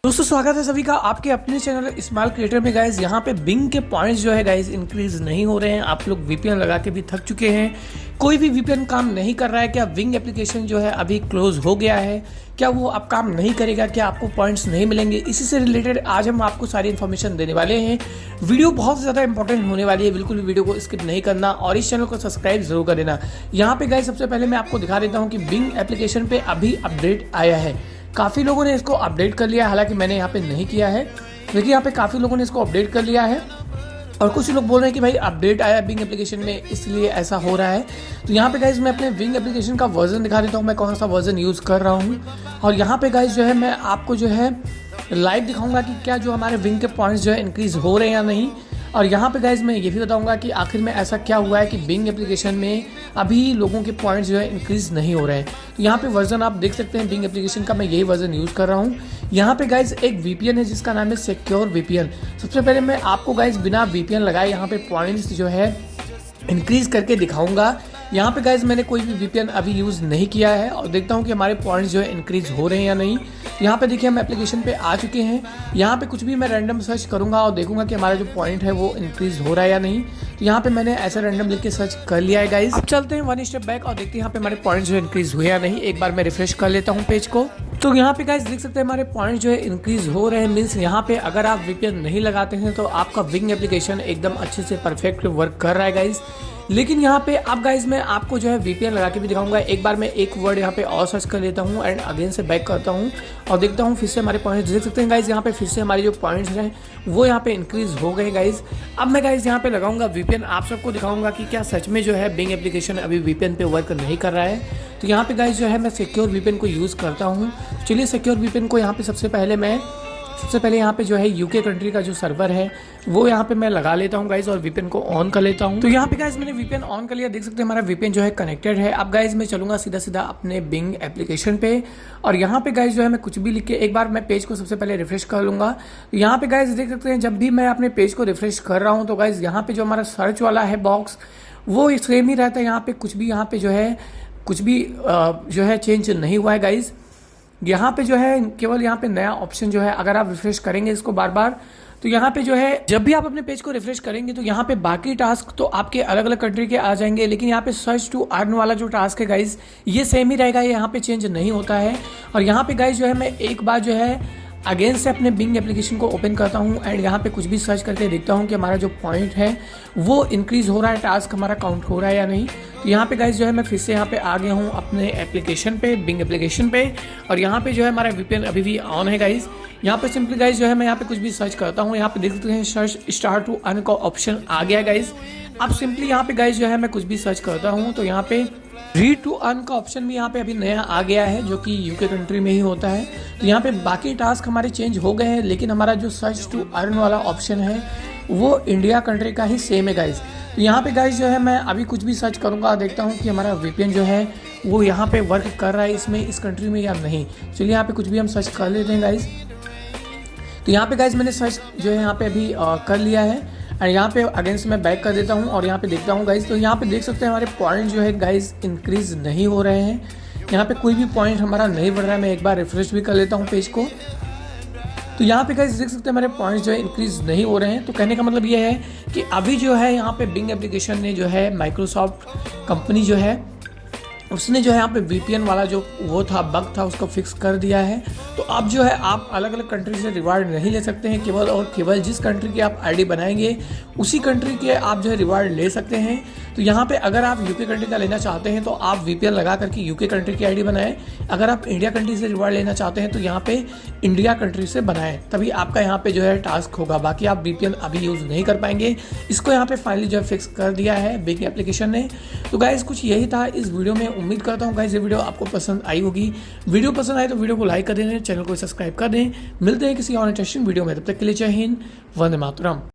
दोस्तों स्वागत है सभी का आपके अपने चैनल स्माइल क्रिएटर में। गाइज यहाँ पे बिंग के पॉइंट्स जो है गाइज इंक्रीज नहीं हो रहे हैं। आप लोग वीपीएन लगा के भी थक चुके हैं, कोई भी वीपीएन काम नहीं कर रहा है। क्या विंग एप्लीकेशन जो है अभी क्लोज हो गया है? क्या वो अब काम नहीं करेगा? क्या आपको पॉइंट्स नहीं मिलेंगे? इसी से रिलेटेड आज हम आपको सारी इन्फॉर्मेशन देने वाले हैं। वीडियो बहुत ज़्यादा इंपॉर्टेंट होने वाली है, बिल्कुल भी वीडियो को स्किप नहीं करना और इस चैनल को सब्सक्राइब जरूर कर देना। यहाँ पे गाइज सबसे पहले मैं आपको दिखा देता हूँ कि बिंग एप्लीकेशन पे अभी अपडेट आया है। काफ़ी लोगों ने इसको अपडेट कर लिया, हालांकि मैंने यहाँ पे नहीं किया है, लेकिन यहाँ पे काफ़ी लोगों ने इसको अपडेट कर लिया है। और कुछ लोग बोल रहे हैं कि भाई अपडेट आया बिंग एप्लीकेशन में इसलिए ऐसा हो रहा है। तो यहाँ पे गाइज मैं अपने बिंग एप्लीकेशन का वर्जन दिखा देता हूँ, मैं कौन सा वर्जन यूज़ कर रहा हूँ। और यहाँ पे गाइज जो है मैं आपको जो है लाइव दिखाऊंगा कि क्या जो हमारे विंग के पॉइंट्स जो है इंक्रीज़ हो रहे हैं या नहीं। और यहाँ पे गाइज मैं ये भी बताऊंगा कि आखिर में ऐसा क्या हुआ है कि बिंग एप्लीकेशन में अभी लोगों के पॉइंट्स जो है इंक्रीज़ नहीं हो रहे हैं। तो यहाँ पे वर्जन आप देख सकते हैं बिंग एप्लीकेशन का, मैं यही वर्जन यूज़ कर रहा हूँ। यहाँ पे गाइज एक वीपीएन है जिसका नाम है सिक्योर वीपीएन। सबसे पहले मैं आपको गाइज बिना वीपीएन लगाए यहाँ पे पॉइंट्स जो है इंक्रीज़ करके दिखाऊंगा। यहाँ पे गाइज मैंने कोई भी वीपीएन अभी यूज़ नहीं किया है और देखता हूँ कि हमारे पॉइंट्स जो है इंक्रीज़ हो रहे हैं या नहीं। यहाँ पे देखिए हम एप्लीकेशन पे आ चुके हैं। यहाँ पे कुछ भी मैं रैंडम सर्च करूँगा और देखूंगा कि हमारा जो पॉइंट है वो इंक्रीज़ हो रहा है या नहीं। तो यहाँ पे मैंने ऐसा रैंडम लिख के सर्च कर लिया है गाइज। अब चलते हैं वन स्टेप बैक और देखते हैं यहाँ पे हमारे पॉइंट्स जो इंक्रीज़ हुए या नहीं। एक बार मैं रिफ्रेश कर लेता हूँ पेज को। तो यहाँ पे गाइज देख सकते हैं हमारे पॉइंट जो है इंक्रीज़ हो रहे हैं। मीन्स यहाँ पे अगर आप वीपीएन नहीं लगाते हैं तो आपका विंग एप्लीकेशन एकदम अच्छे से परफेक्ट वर्क कर रहा है गाइज। लेकिन यहाँ पे अब गाइज मैं आपको जो है वीपीएन लगा के भी दिखाऊंगा। एक बार मैं एक वर्ड यहाँ पे और सर्च कर लेता हूँ एंड अगेन से बैक करता हूँ और देखता हूँ फिर से हमारे पॉइंट्स देख सकते हैं गाइज। यहाँ पे फिर से हमारे जो पॉइंट्स हैं वो यहाँ पे इंक्रीज हो गए गाइज। अब मैं गाइज यहाँ पे लगाऊंगा वीपीएन, आप सबको दिखाऊंगा कि क्या सच में जो है बिंग एप्लीकेशन अभी वीपीएन पे वर्क नहीं कर रहा है। तो यहाँ पे गाइज जो है मैं सिक्योर वीपीएन को यूज़ करता हूँ। चलिए सिक्योर वीपीएन को यहाँ पे सबसे पहले यहाँ पे जो है यूके कंट्री का जो सर्वर है वो यहाँ पे मैं लगा लेता हूँ गाइज और वीपीएन को ऑन कर लेता हूँ। तो यहाँ पे गाइज मैंने वीपीएन ऑन कर लिया, देख सकते हैं हमारा वीपीएन जो है कनेक्टेड है। अब गाइज मैं चलूँगा सीधा अपने बिंग एप्लीकेशन पे और यहाँ पे गाइज जो है मैं कुछ भी लिख के एक बार मैं पेज को सबसे पहले रिफ्रेश कर लूँगा। तो यहाँ पे गाइज देख सकते हैं जब भी मैं अपने पेज को रिफ्रेश कर रहा हूँ तो गाइज यहाँ पे जो हमारा सर्च वाला है बॉक्स वो सेम ही रहता है। यहाँ पे कुछ भी जो है चेंज नहीं हुआ है गाइज। यहाँ पे जो है केवल यहाँ पे नया ऑप्शन जो है अगर आप रिफ्रेश करेंगे इसको बार बार तो यहाँ पे जो है जब भी आप अपने पेज को रिफ्रेश करेंगे तो यहाँ पे बाकी टास्क तो आपके अलग अलग कंट्री के आ जाएंगे, लेकिन यहाँ पे सर्च टू अर्न वाला जो टास्क है गाइज ये सेम ही रहेगा, ये यहाँ पे चेंज नहीं होता है। और यहाँ पे गाइज जो है मैं एक बार जो है अगेन से अपने बिंग एप्लीकेशन को ओपन करता हूँ एंड यहाँ पे कुछ भी सर्च करके देखता हूँ कि हमारा जो पॉइंट है वो इंक्रीज़ हो रहा है, टास्क हमारा काउंट हो रहा है या नहीं। तो यहाँ पे गाइज जो है मैं फिर से यहाँ पे आ गया हूँ अपने एप्लीकेशन पे, बिंग एप्लीकेशन पे, और यहाँ पे जो है हमारा वीपीएन अभी भी ऑन है गाइज। यहाँ पे सिंपली गाइज जो है मैं यहाँ पे कुछ भी सर्च करता हूँ, यहाँ पे देख सकते हैं सर्च स्टार्ट टू अर्न का ऑप्शन आ गया गाइज। अब सिंपली यहाँ पे गाइज जो है मैं कुछ भी सर्च करता हूँ तो यहाँ पे रीड टू अर्न का ऑप्शन भी यहाँ पे अभी नया आ गया है जो कि यूके कंट्री में ही होता है। तो यहाँ पे बाकी टास्क हमारे चेंज हो गए हैं, लेकिन हमारा जो सर्च टू अर्न वाला ऑप्शन है वो इंडिया कंट्री का ही सेम है गाइज। तो यहाँ पे गाइज जो है मैं अभी कुछ भी सर्च करूँगा, देखता हूँ कि हमारा वीपीएन जो है वो यहाँ पे वर्क कर रहा है इसमें, इस कंट्री में या नहीं। चलिए यहाँ पे कुछ भी हम सर्च कर लेते हैं गाइज। तो यहाँ पे गाइज मैंने सर्च जो है यहाँ पे अभी कर लिया है एंड यहाँ पे अगेन से मैं बैक कर देता हूँ और यहाँ पे देखता हूँ गाइज। तो यहाँ पे देख सकते हैं हमारे पॉइंट जो है गाइज इंक्रीज नहीं हो रहे हैं, यहाँ पे कोई भी पॉइंट हमारा नहीं बढ़ रहा है। मैं एक बार रिफ्रेश भी कर लेता हूँ पेज को। तो यहाँ पे गाइज देख सकते हैं हमारे पॉइंट्स जो है इंक्रीज नहीं हो रहे हैं। तो कहने का मतलब ये है कि अभी जो है यहाँ पे बिंग एप्लीकेशन ने जो है माइक्रोसॉफ्ट कंपनी जो है उसने जो है यहाँ पे वीपीएन वाला जो वो था बग था उसको फिक्स कर दिया है। तो अब जो है आप अलग अलग कंट्री से रिवार्ड नहीं ले सकते हैं, केवल और केवल जिस कंट्री की आप आईडी बनाएंगे उसी कंट्री के आप जो है रिवार्ड ले सकते हैं। तो यहाँ पे अगर आप यूके कंट्री का लेना चाहते हैं तो आप वीपीएन लगा करके यूके कंट्री की आईडी बनाएं। अगर आप इंडिया कंट्री से रिवार्ड लेना चाहते हैं तो यहाँ पे इंडिया कंट्री से बनाएं, तभी आपका यहाँ पे जो है टास्क होगा। बाकी आप वीपीएन अभी यूज़ नहीं कर पाएंगे। इसको यहाँ पे फाइनली जो है फिक्स कर दिया है बिंग एप्लीकेशन ने। तो गाइज कुछ यही था इस वीडियो में। उम्मीद करता हूँ गाइज ये वीडियो आपको पसंद आई होगी। वीडियो पसंद आए तो वीडियो को लाइक कर दें, चैनल को सब्सक्राइब कर दें। मिलते हैं किसी और इंटरेस्टिंग वीडियो में, तब तक के लिए जय हिंद, वंदे मातरम।